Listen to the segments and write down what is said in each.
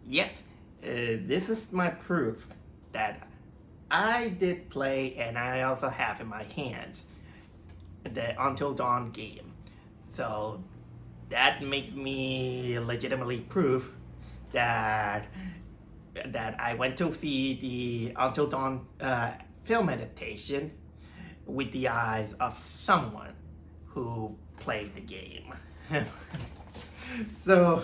Yep, this is my proof that I did play and I also have in my hands the Until Dawn game. So that makes me legitimately proof that I went to see the Until Dawn film adaptation with the eyes of someone who played the game. So,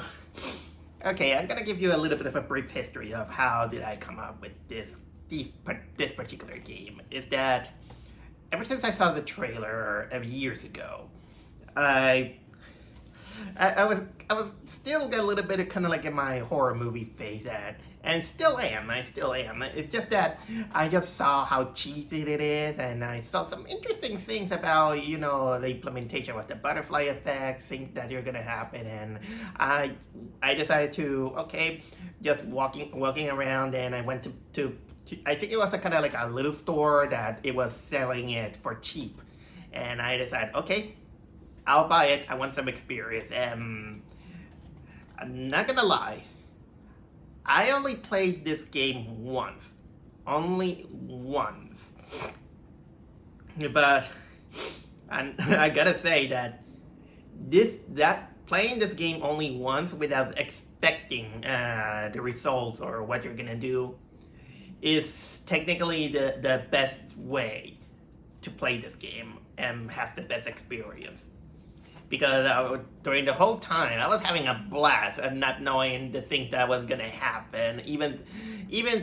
okay, I'm gonna give you a little bit of a brief history of how did I come up with this particular game. Is that ever since I saw the trailer years ago, I I was still got a little bit of kind of like in my horror movie phase and still am. I still am. It's just that I just saw how cheesy it is, and I saw some interesting things about the implementation with the butterfly effect, things that are gonna happen, and I decided to just walking around, and I went to I think it was a kind of like a little store that it was selling it for cheap, and I decided I'll buy it. I want some experience. I'm not gonna lie. I only played this game once. Only once. But I gotta say that playing this game only once without expecting the results or what you're gonna do is technically the best way to play this game and have the best experience. Because during the whole time I was having a blast and not knowing the things that was gonna happen. Even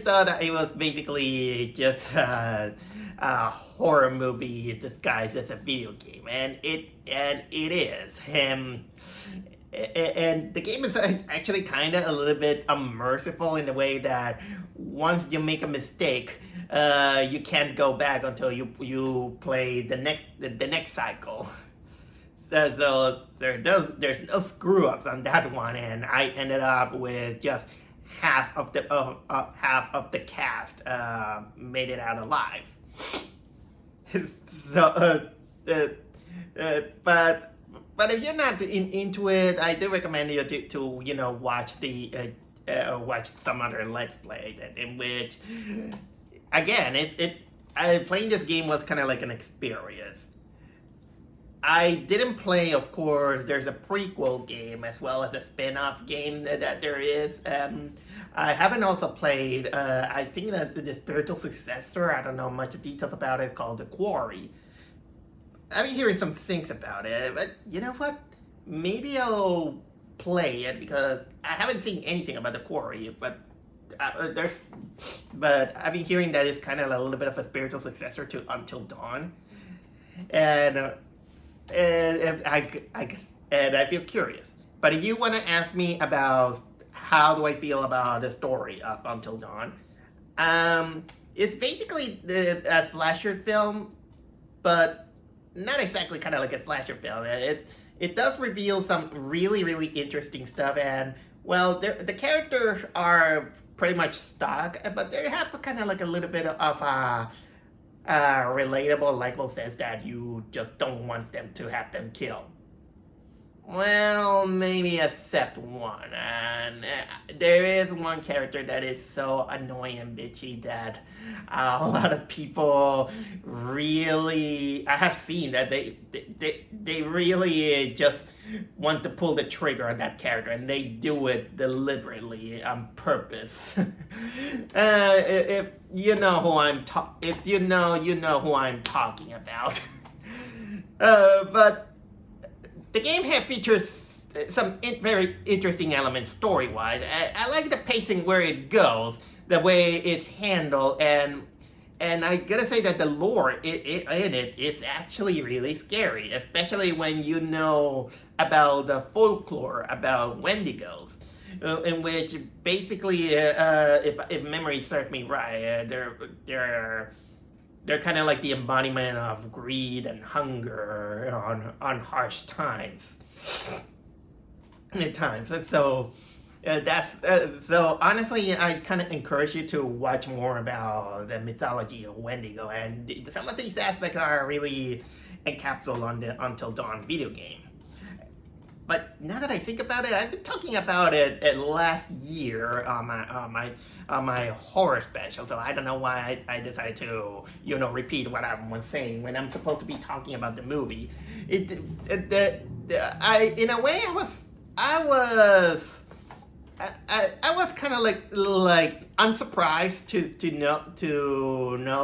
though that it was basically just a horror movie disguised as a video game, and it is. And the game is actually kind of a little bit unmerciful in the way that once you make a mistake, you can't go back until you play the next cycle. So there's no screw ups on that one, and I ended up with just half of the cast made it out alive. So, but if you're not into it, I do recommend you to watch watch some other Let's Plays in which, again, playing this game was kind of like an experience. I didn't play, of course, there's a prequel game as well as a spin-off game that there is. I haven't also played, I think that the spiritual successor, I don't know much details about it, called The Quarry. I've been hearing some things about it, but you know what? Maybe I'll play it because I haven't seen anything about The Quarry, but I've been hearing that it's kind of a little bit of a spiritual successor to Until Dawn. And I feel curious. But if you want to ask me about how do I feel about the story of Until Dawn, it's basically a slasher film, but not exactly kind of like a slasher film. It does reveal some really, really interesting stuff, and well, the characters are pretty much stock, but they have kind of like a little bit of a relatable, likable sense that you just don't want them to have them killed. Well, maybe except one. And there is one character that is so annoying and bitchy that a lot of people really, I have seen that they really just want to pull the trigger on that character, and they do it deliberately on purpose. If you know who if you know who I'm talking about. But the game features some very interesting elements story-wise. I like the pacing where it goes, the way it's handled, and I gotta say that the lore in it is actually really scary, especially when you know about the folklore about Wendigos, in which basically, if memory serves me right, they're kind of like the embodiment of greed and hunger on harsh times. At times, so so honestly, I kind of encourage you to watch more about the mythology of Wendigo, and some of these aspects are really encapsulated on the Until Dawn video game. but now that I think about it, I've been talking about it last year on my horror special. So I don't know why I decided to repeat what I was saying when I'm supposed to be talking about the movie. I in a way I was I was kind of like unsurprised to know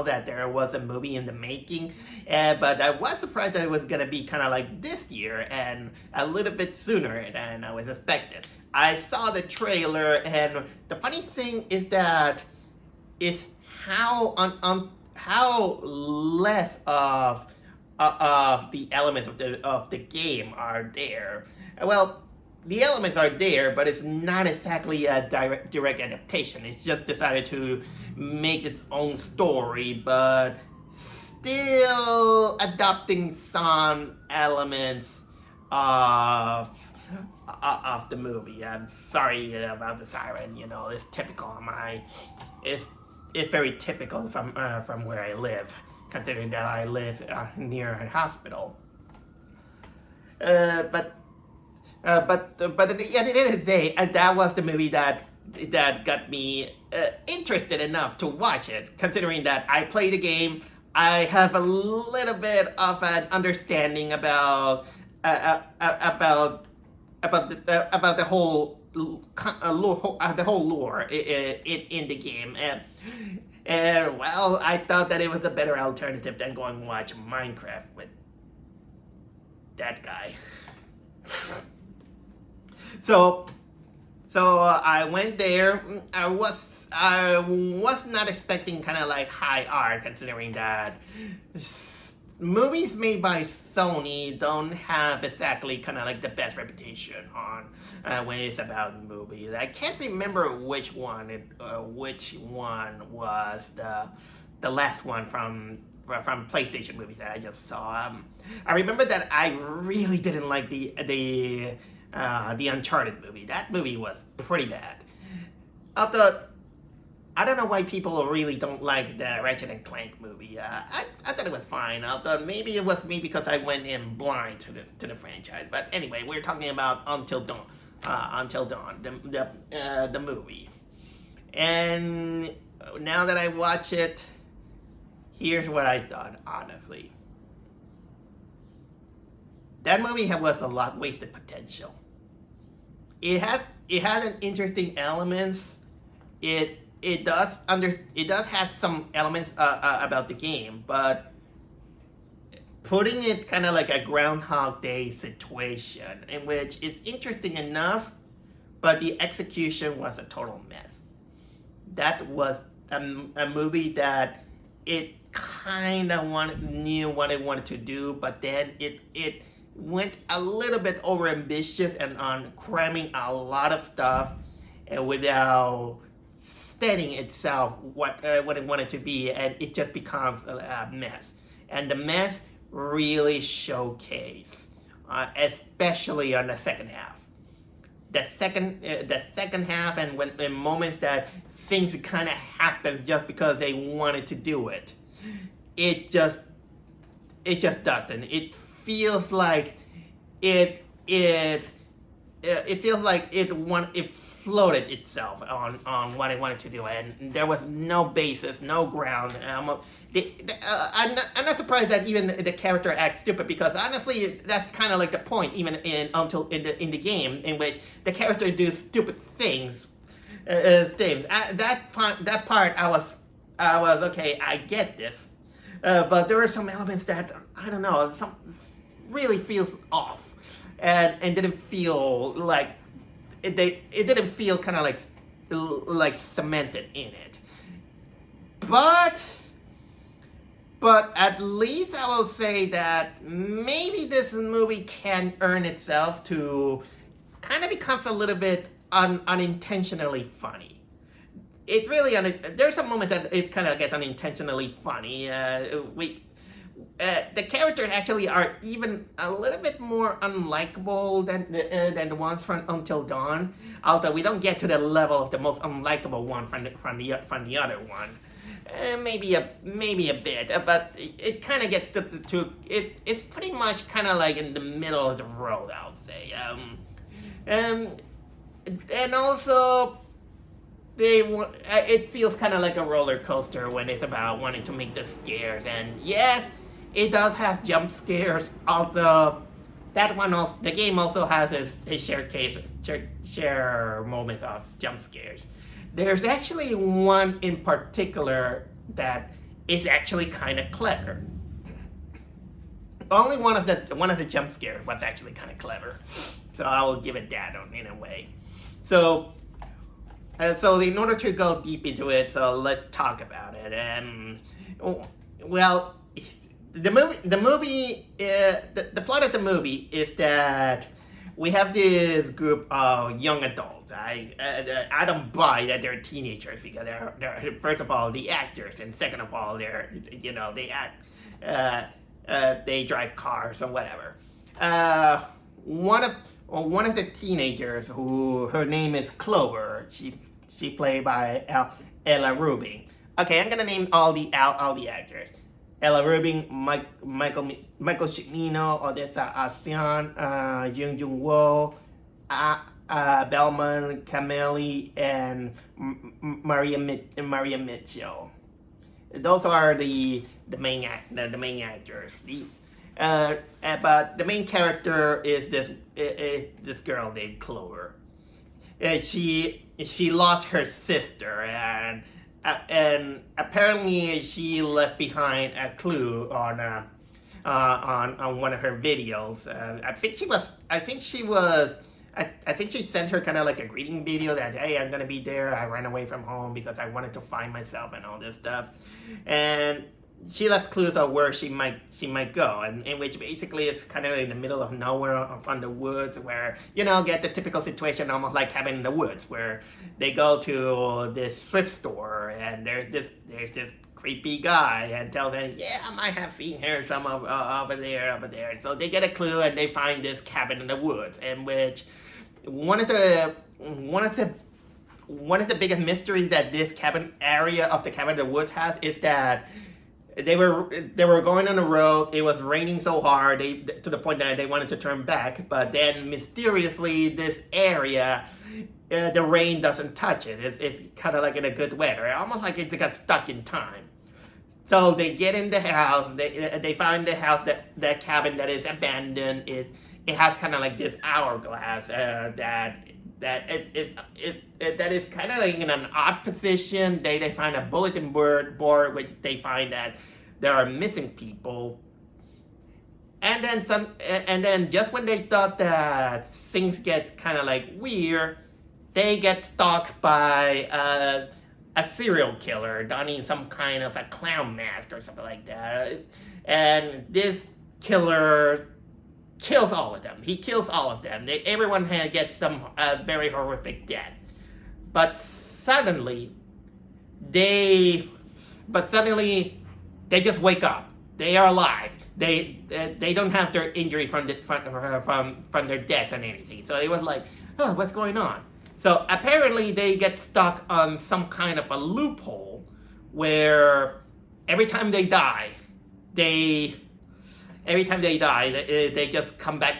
that there was a movie in the making, but I was surprised that it was gonna be kind of like this year and a little bit sooner than I was expected. I saw the trailer, and the funny thing is that is how less of the elements of the game are there. Well, the elements are there, but it's not exactly a direct adaptation. It's just decided to make its own story, but still adopting some elements of the movie. I'm sorry about the siren. It's typical of it's very typical from where I live, considering that I live near a hospital. But at the end of the day, that was the movie that got me interested enough to watch it. Considering that I play the game, I have a little bit of an understanding about the whole lore in the game. And well, I thought that it was a better alternative than going to watch Minecraft with that guy. So I went there. I was not expecting kind of like high art, considering that movies made by Sony don't have exactly kind of like the best reputation on when it's about movies. I can't remember which one was the last one from PlayStation movies that I just saw. I remember that I really didn't like the Uncharted movie. That movie was pretty bad. I don't know why people really don't like the Ratchet and Clank movie. I thought it was fine. Although maybe it was me because I went in blind to the franchise. But anyway, we're talking about Until Dawn, the movie. And now that I watch it, here's what I thought. Honestly, that movie was a lot wasted potential. It had an interesting elements. It does have some elements about the game, but putting it kind of like a Groundhog Day situation, in which is interesting enough, but the execution was a total mess. That was a movie that it kind of knew what it wanted to do, but then it went a little bit over ambitious and on cramming a lot of stuff without stating itself what it wanted to be, and it just becomes a mess. And the mess really showcased, especially on the second half. The second half, and when in moments that things kind of happen just because they wanted to do it, it just doesn't. It feels like it feels like it floated itself on what it wanted to do, and there was no basis, no ground. I'm not surprised that even the character acts stupid, because honestly, that's kind of like the point, even in the game, in which the character does stupid things. That part I was okay. I get this, but there are some elements that I don't know. Some really feels off, and didn't feel like. It didn't feel kind of like cemented in it, but at least I will say that maybe this movie can earn itself to kind of becomes a little bit unintentionally funny. It really there's a moment that it kind of gets unintentionally funny. The characters actually are even a little bit more unlikable than the ones from Until Dawn. Although we don't get to the level of the most unlikable one from the other one. maybe a bit, but it kind of gets to it's pretty much kind of like in the middle of the road, I'll say. Um, and also it feels kind of like a roller coaster when it's about wanting to make the scares. And yes, it does have jump scares. Also, the game also has a share moments of jump scares. There's actually one in particular that is actually kind of clever. Only one of the jump scares was actually kind of clever, so I will give it that in a way. So in order to go deep into it, so let's talk about it. Well, the plot of the movie is that we have this group of young adults. I don't buy that they're teenagers, because they're first of all the actors, and second of all they act, they drive cars or whatever. One of the teenagers, who her name is Clover. She played by Ella Rubin. Okay, I'm gonna name all the actors. Ella Rubin, Michael Cimino, Odessa Asian, Jung Jung Wo, Belman Cameli, and Maria Mitchell. Those are the main actors. But the main character is this girl named Clover. She lost her sister, and apparently she left behind a clue on one of her videos. I think she sent her kind of like a greeting video that, hey, I'm gonna be there. I ran away from home because I wanted to find myself and all this stuff, and she left clues of where she might go, and in which basically it's kind of in the middle of nowhere on the woods, where get the typical situation, almost like Cabin in the Woods, where they go to this thrift store, and there's this creepy guy, and tells them, yeah, I might have seen her some over there. So they get a clue, and they find this cabin in the woods, in which one of the biggest mysteries that this area of the cabin in the woods has is that they were going on the road. It was raining so hard to the point that they wanted to turn back, but then mysteriously this area, the rain doesn't touch it. It's kind of like in a good weather, almost like it got stuck in time. So they get in the house. They find the house, that cabin that is abandoned. It has kind of like this hourglass that is kind of like in an odd position. They find a bulletin board which they find that there are missing people, and then just when they thought that things get kind of like weird, they get stalked by a serial killer donning some kind of a clown mask or something like that, and this killer kills all of them. He kills all of them. Everyone gets some very horrific death. But suddenly, they just wake up. They are alive. They don't have their injury from their death and anything. So it was like, oh, what's going on? So apparently they get stuck on some kind of a loophole where every time they die, they just come back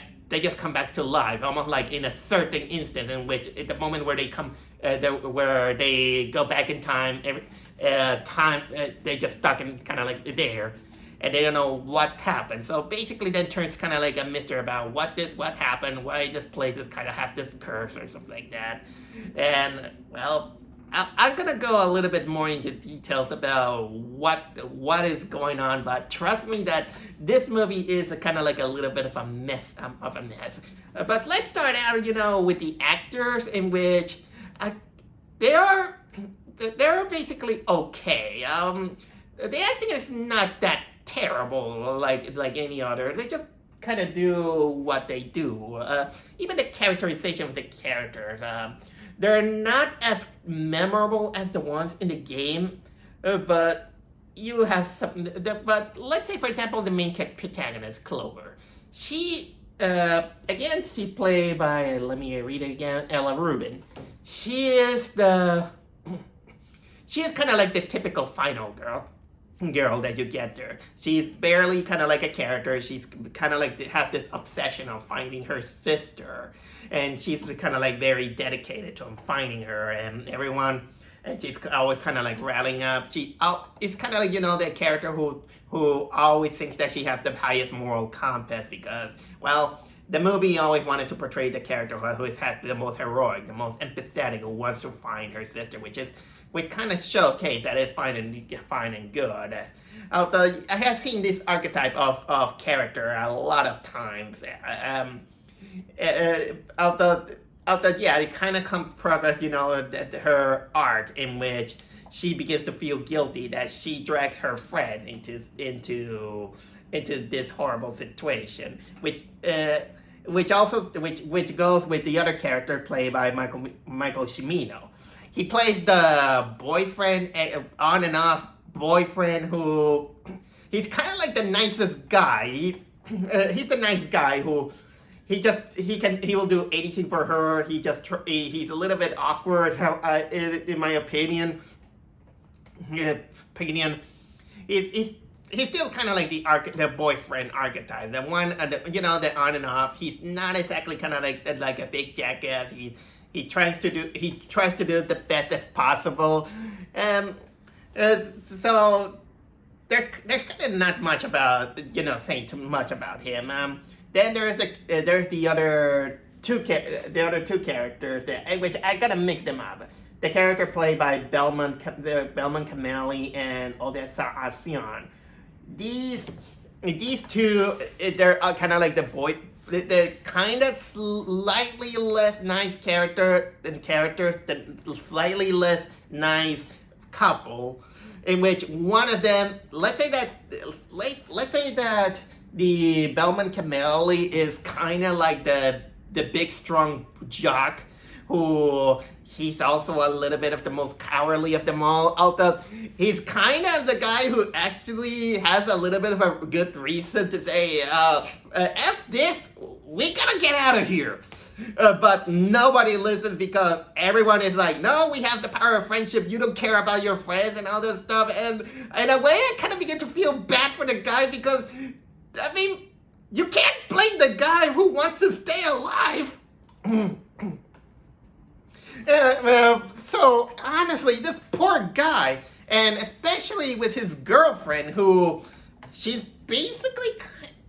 to life, almost like in a certain instant, in which at the moment where they come where they go back in time, they just stuck in kind of like there, and they don't know what happened. So basically then turns kind of like a mystery about what happened, why this place is kind of have this curse or something like that. And well, I'm gonna go a little bit more into details about what is going on, but trust me that this movie is kind of like a little bit of a mess. But let's start out, with the actors, in which they're basically okay. The acting is not that terrible like any other. They just kind of do what they do. Even the characterization of the characters. They're not as memorable as the ones in the game, but you have something. But let's say, for example, the main protagonist, Clover. She played by, let me read it again, Ella Rubin. She is the she is kind of like the typical final girl that you get there. She's barely kind of like a character. She's kind of like has this obsession of finding her sister, and she's kind of like very dedicated to finding her and everyone. And she's always kind of like rallying up. It's kind of like, the character who always thinks that she has the highest moral compass because, well, the movie always wanted to portray the character who has the most heroic, the most empathetic, who wants to find her sister, which kind of showcase that it's fine and good. Although I have seen this archetype of character a lot of times. Although yeah, it kind of comes progress, her arc in which she begins to feel guilty that she drags her friend into this horrible situation, which goes with the other character played by Michael Cimino. He plays the boyfriend, on and off boyfriend, who he's kind of like the nicest guy. He's the nice guy who he will do anything for her. He's a little bit awkward, in my opinion. He's still kind of like the boyfriend archetype, the one, the on and off. He's not exactly kind of like a big jackass. He tries to do the best as possible. So there's kind of not much about saying too much about him. Then there's the other two characters in which I gotta mix them up. The character played by Belman Kamali and Odessa Arsion. These two, they're kind of like they're kind of slightly less nice characters, the slightly less nice couple, in which one of them, let's say that the Belman Kamali is kind of like the big strong jock, who he's also a little bit of the most cowardly of them all. Although he's kind of the guy who actually has a little bit of a good reason to say, F this, we gotta get out of here. But nobody listens because everyone is like, no, we have the power of friendship. You don't care about your friends and all this stuff. And in a way, I kind of begin to feel bad for the guy because, I mean, you can't blame the guy who wants to stay alive. So honestly, this poor guy, and especially with his girlfriend, who she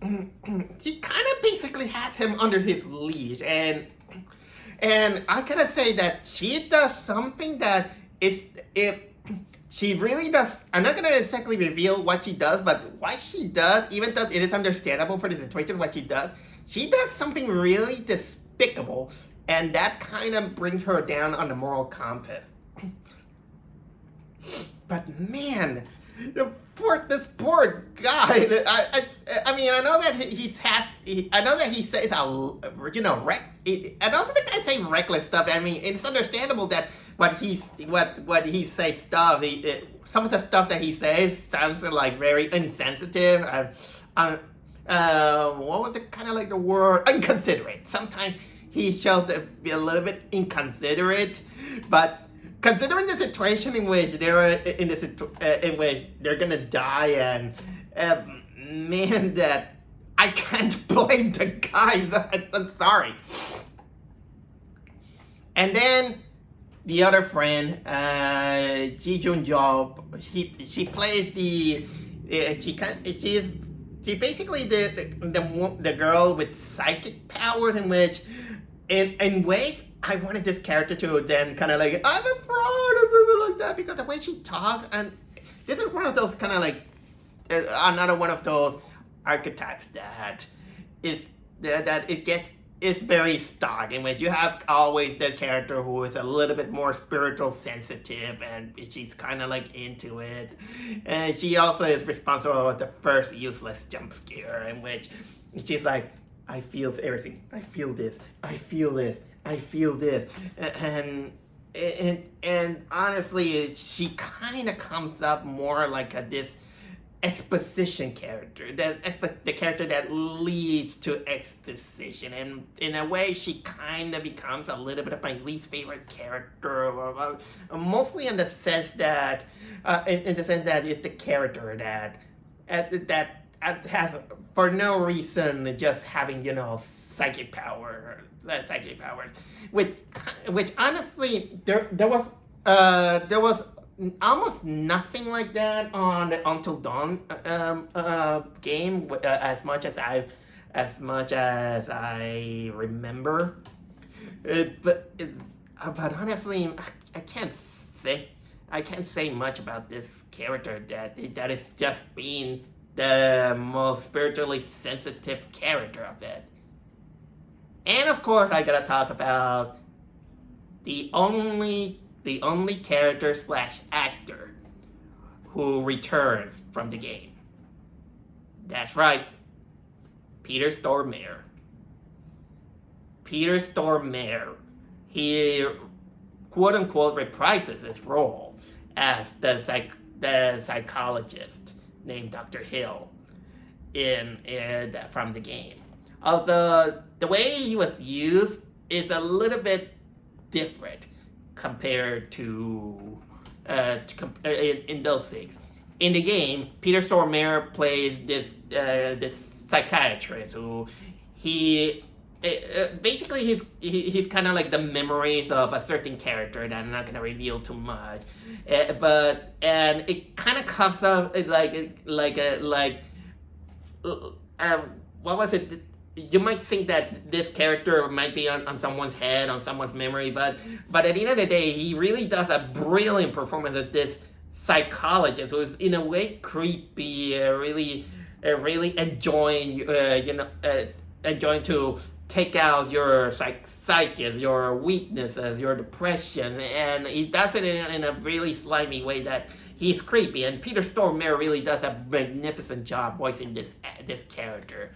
kind of basically has him under his leash, and I gotta say that she does something that she really does. I'm not gonna exactly reveal what she does, but what she does, even though it is understandable for the situation, what she does something really despicable. And that kind of brings her down on the moral compass. But man, this poor guy. I mean, I know that he says I don't think I say reckless stuff. I mean, it's understandable that what he says stuff. Some of the stuff that he says sounds like very insensitive. What was it? Kind of like the word inconsiderate. Sometimes he shows to be a little bit inconsiderate, but considering the situation in which in which they're gonna die, and man, that I can't blame the guy. I'm sorry. And then the other friend, Ji Jun Jo, she plays she's basically the girl with psychic powers, in which in ways I wanted this character to then kind of like, I'm a fraud or something like that, because the way she talks, and this is one of those kind of like another one of those archetypes that it's very stock, in which you have always that character who is a little bit more spiritual sensitive, and she's kind of like into it. And she also is responsible for the first useless jump scare, in which she's like, I feel everything. I feel this. I feel this. I feel this. And honestly, she kind of comes up more like this exposition character, the character that leads to exposition, and in a way she kind of becomes a little bit of my least favorite character, mostly in the sense that in the sense that it's the character that has for no reason just having psychic powers, which honestly there was almost nothing like that on the Until Dawn game, as much as I remember. But honestly, I can't say I can't say much about this character that is just being the most spiritually sensitive character of it. And of course, I gotta talk about the only character slash actor who returns from the game. That's right, Peter Stormare. Peter Stormare. He quote unquote reprises his role as the psychologist named Dr. Hill from the game. Although the way he was used is a little bit different compared to in those things. In the game, Peter Stormare plays this psychiatrist who he basically he's kind of like the memories of a certain character that I'm not gonna reveal too much, and it kind of comes up what was it? You might think that this character might be on someone's head, on someone's memory, but at the end of the day, he really does a brilliant performance of this psychologist who is in a way creepy, really enjoying, enjoying to take out your psyches, your weaknesses, your depression, and he does it in a really slimy way that he's creepy. And Peter Stormare really does a magnificent job voicing this character.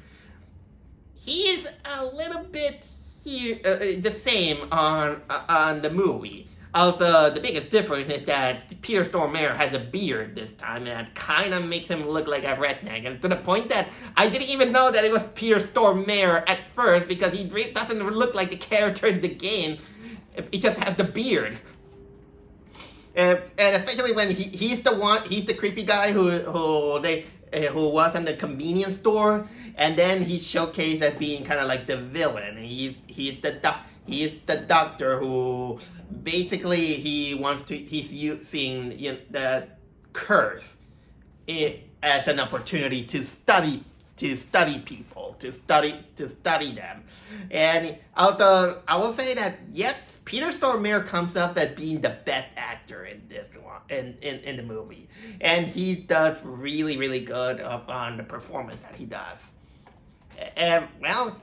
He is a little bit here, the same on the movie. Although the biggest difference is that Peter Stormare has a beard this time, and that kind of makes him look like a redneck. And to the point that I didn't even know that it was Peter Stormare at first, because he doesn't look like the character in the game. He just has the beard. And especially when he's the creepy guy who was in the convenience store, and then he's showcased as being kind of like the villain. He's the doctor who basically he's using the curse as an opportunity to study people, to study them. And although I will say that yes, Peter Stormare comes up as being the best actor in this one, in the movie, and he does really good on the performance that he does. And well,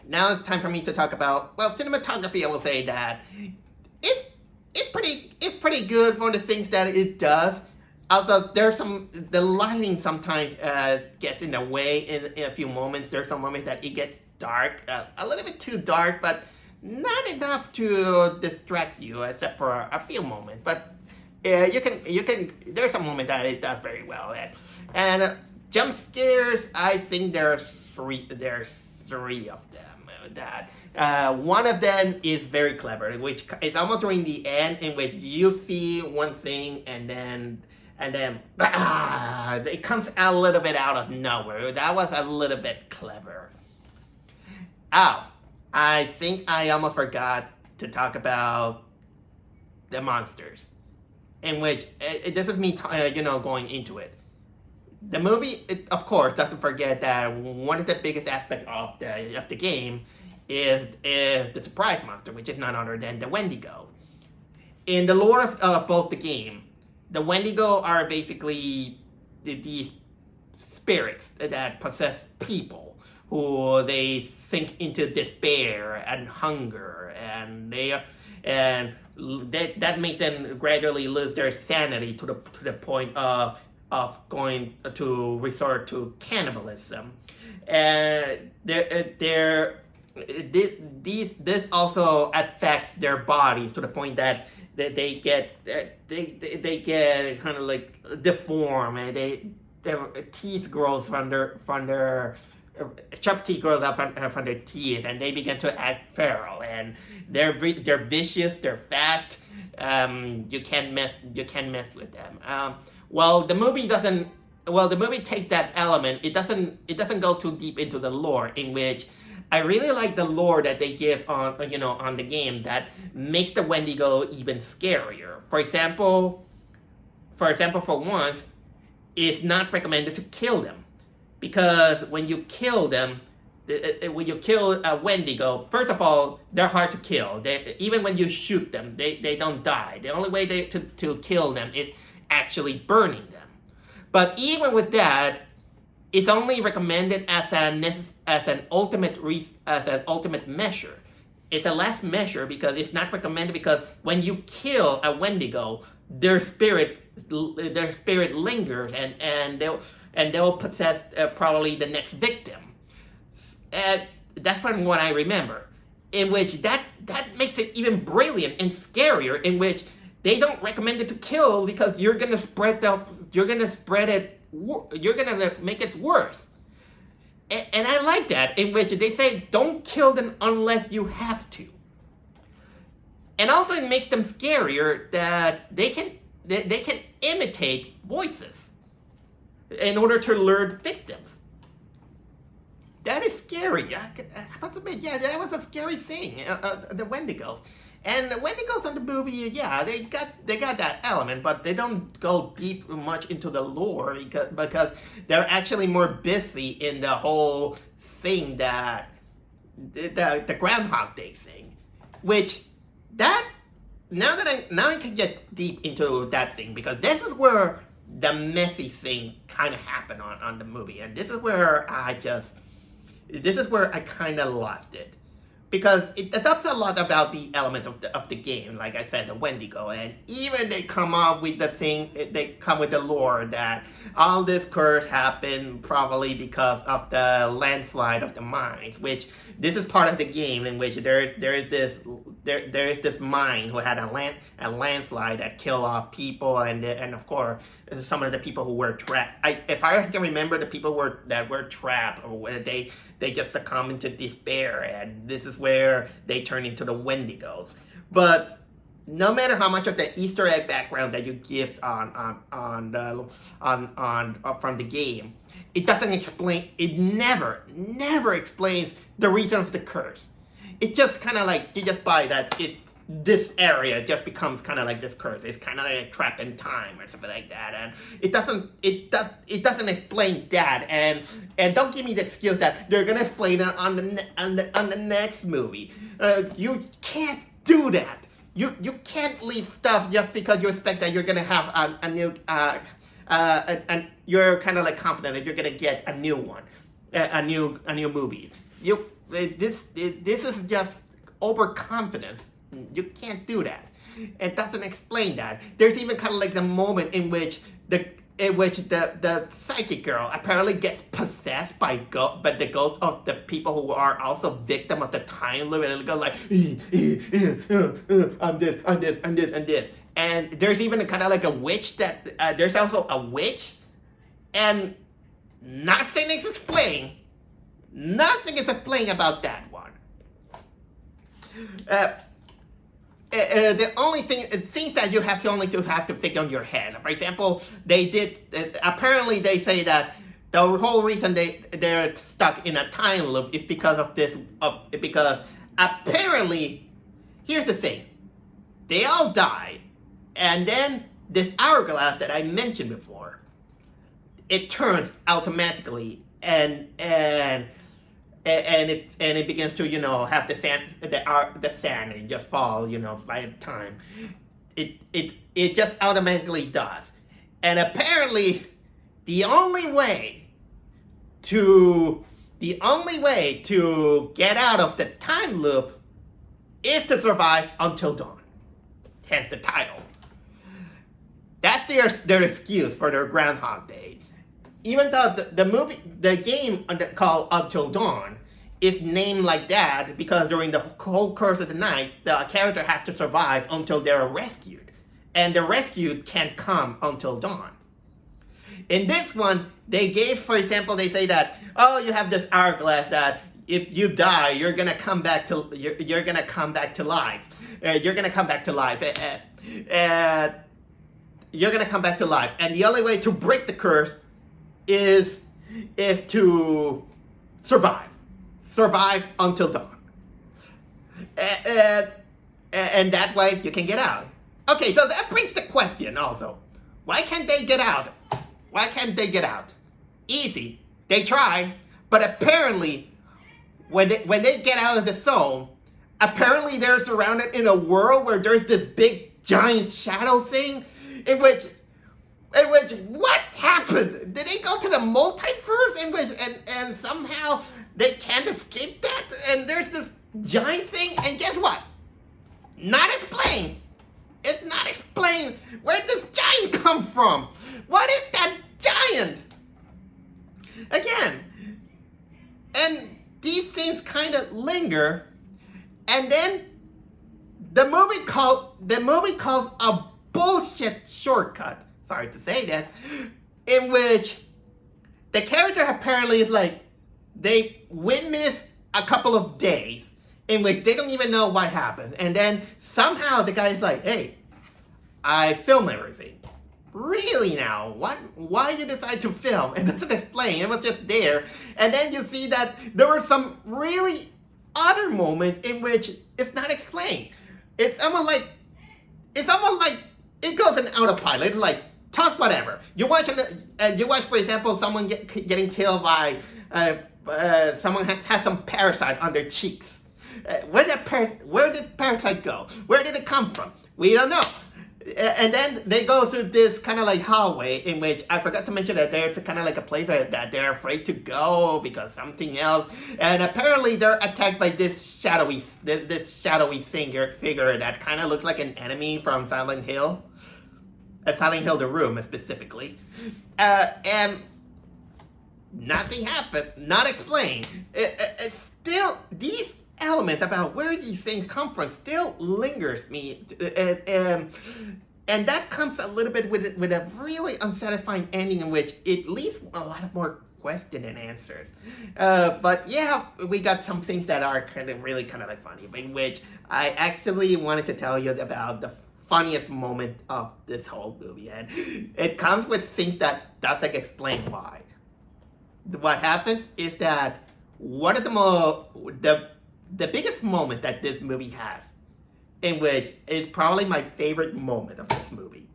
now it's time for me to talk about cinematography. I will say that it's pretty good for the things that it does. Although the lighting sometimes gets in the way in a few moments. There's some moments that it gets dark, a little bit too dark, but not enough to distract you, except for a few moments. But you can. There's some moments that it does very well at. And jump scares, I think there's three of them. That one of them is very clever, which is almost during the end, in which you see one thing and then it comes a little bit out of nowhere. That was a little bit clever. Oh, I think I almost forgot to talk about the monsters, in which this is me going into it. The movie, of course, doesn't forget that one of the biggest aspects of the game is the surprise monster, which is none other than the Wendigo. In the lore of both the game, the Wendigo are basically these spirits that possess people, who they sink into despair and hunger, and that makes them gradually lose their sanity to the point of going to resort to cannibalism. And this also affects their bodies to the point that they get kind of like deformed, and their teeth grows from their sharp teeth grows up from their teeth, and they begin to act feral, and they're vicious, they're fast. You can't mess with them. Well, the movie doesn't. Well, the movie takes that element. It doesn't go too deep into the lore, in which I really like the lore that they give on the game that makes the Wendigo even scarier. For once, it's not recommended to kill them, because when you kill them, when you kill a Wendigo, first of all, they're hard to kill. Even when you shoot them, they don't die. The only way to kill them is actually burning them. But even with that, it's only recommended as an ultimate measure. It's a last measure, because it's not recommended, because when you kill a Wendigo, their spirit lingers, and they'll possess probably the next victim. And that's from what I remember. In which that makes it even brilliant and scarier. In which they don't recommend it to kill, because you're gonna make it worse. And I like that, in which they say don't kill them unless you have to. And also it makes them scarier that they can imitate voices in order to lure victims. That is scary. I must admit, yeah, that was a scary thing. The Wendigos. And the Wendigos in the movie, yeah, they got that element, but they don't go deep much into the lore, because they're actually more busy in the whole thing that the Groundhog Day thing, which now I can get deep into that thing, because this is where the messy thing kind of happened on the movie, and this is where I kind of lost it. Because it adopts a lot about the elements of the game, like I said, the Wendigo, and even they come up with they come with the lore that all this curse happened probably because of the landslide of the mines, which this is part of the game, in which there is this mine who had a landslide that killed off people, and of course some of the people who were trapped. If I can remember, the people that were trapped, or where they just succumb into despair, and this is where they turn into the Wendigos. But no matter how much of the Easter egg background that you give from the game, it doesn't explain. It never explains the reason of the curse. It just kind of like you just buy that this area just becomes kind of like this curse. It's kind of like a trap in time or something like that, and it doesn't explain that. And don't give me the excuse that they're gonna explain it on the next movie. You can't do that. You can't leave stuff just because you expect that you're gonna have a new and you're kind of like confident that you're gonna get a new one, a new movie. This is just overconfidence. You can't do that. It doesn't explain that. There's even kind of like the moment in which the psychic girl apparently gets possessed by the ghost of the people who are also victim of the time loop, and it goes like I'm this. And there's even kind of like a witch that there's also a witch, and nothing is explained. Nothing is explained about that one. The only thing, it seems that you have to think on your head. For example, apparently they say that the whole reason they're stuck in a time loop is because of this, because apparently, here's the thing, they all die, and then this hourglass that I mentioned before, it turns automatically, and it begins to have the sand and just fall by time. It just automatically does. And apparently the only way to get out of the time loop is to survive until dawn. Hence the title. That's their excuse for their Groundhog Day. Even though the game called Until Dawn is named like that because during the whole course of the night, the character has to survive until they're rescued. And the rescued can't come until dawn. In this one, they gave, for example, they say that, oh, you have this hourglass that if you die, you're gonna come back to you're gonna come back to life. You're gonna come back to life, and you're gonna come back to life. And the only way to break the curse is to survive until dawn, and that way you can get out. Okay, so that brings the question also: why can't they get out? Why can't they get out? Easy, they try, but apparently, when they get out of the zone, apparently they're surrounded in a world where there's this big giant shadow thing, in which what happened? Did they go to the multiverse in which and somehow they can't escape that? And there's this giant thing, and guess what? Not explained. It's not explained. Where did this giant come from? What is that giant? Again, and these things kind of linger, and then the movie calls a bullshit shortcut. Sorry to say that, in which the character apparently is like they witness a couple of days in which they don't even know what happens, and then somehow the guy's like, "Hey, I film everything." Really now? What? Why you decide to film? It doesn't explain. It was just there, and then you see that there were some really other moments in which it's not explained. It's almost like it goes in autopilot. Like, toss whatever. You watch, for example, someone getting killed by someone has some parasite on their cheeks. Where did parasite go? Where did it come from? We don't know. And then they go through this kind of like hallway in which I forgot to mention that there's kind of like a place that they're afraid to go because something else. And apparently they're attacked by this shadowy figure that kind of looks like an enemy from Silent Hill. Silent Hill the Room specifically. And nothing happened, not explained. Still, these elements about where these things come from still lingers me, and that comes a little bit with a really unsatisfying ending in which it leaves a lot of more question and answers. But yeah, we got some things that are kind of like funny, in which I actually wanted to tell you about the funniest moment of this whole movie, and it comes with things that doesn't explain why. What happens is that one of the biggest moment that this movie has, in which is probably my favorite moment of this movie.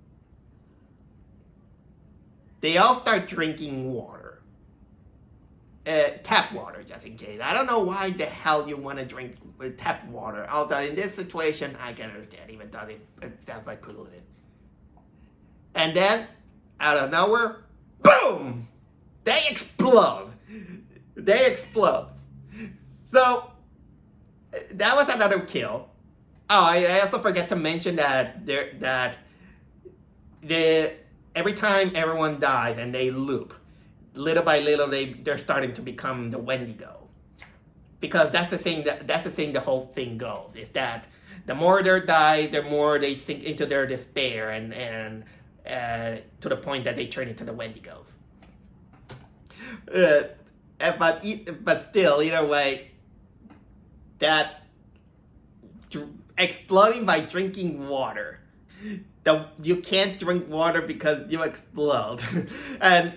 They all start drinking water. Tap water, just in case. I don't know why the hell you want to drink tap water. Although in this situation, I can understand, even though it sounds like polluted. And then, out of nowhere, boom! They explode. So, that was another kill. Oh, I also forgot to mention that every time everyone dies and they loop, little by little they're starting to become the Wendigo. Because that's the thing the whole thing goes, is that the more they die, the more they sink into their despair and to the point that they turn into the Wendigos. But still, either way, that exploding by drinking water. You can't drink water because you explode. And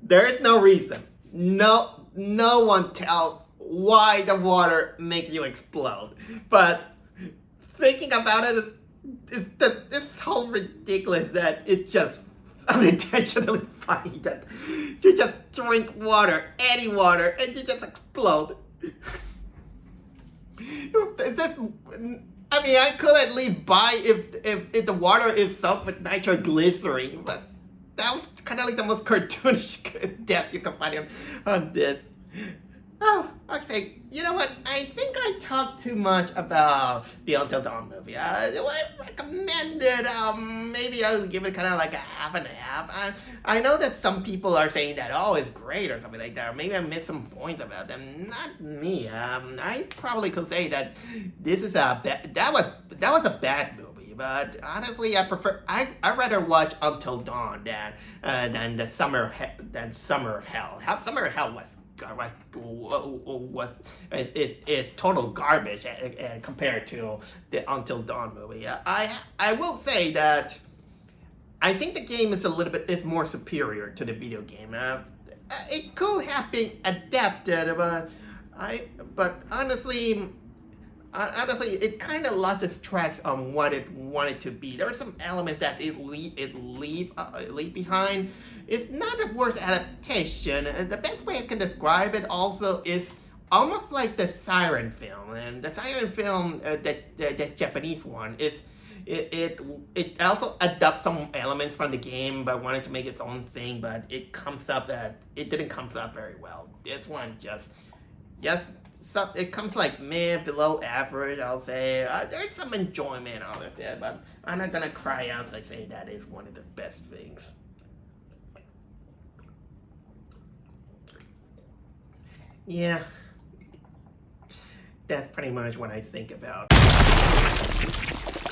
there is no reason. No one tells why the water makes you explode. But thinking about it, it's so ridiculous that it's just unintentionally funny that you just drink water, any water, and you just explode. I mean, I could at least buy if the water is soaked with nitroglycerin, but that was kind of like the most cartoonish death you can find on this. Oh, okay. You know what? I think I talked too much about the Until Dawn movie. Do I recommend it? Maybe I'll give it kind of like a half and a half. I know that some people are saying that, oh, it's great or something like that. Or maybe I missed some points about them. Not me. I probably could say that this is that was a bad movie. but honestly, I rather watch Until Dawn than the Summer of Hell. Summer of Hell was is total garbage compared to the Until Dawn movie. I will say that I think the game is more superior to the video game. It could have been adapted, but honestly, it kind of lost its tracks on what it wanted to be. There are some elements that leave behind. It's not the worst adaptation, and the best way I can describe it also is almost like the Siren film. And the Siren film, the Japanese one, it also adopts some elements from the game, but wanted to make its own thing. But it didn't come up very well. This one just it comes like mid below average, I'll say. There's some enjoyment out of it, but I'm not gonna cry out and say that is one of the best things. Yeah, that's pretty much what I think about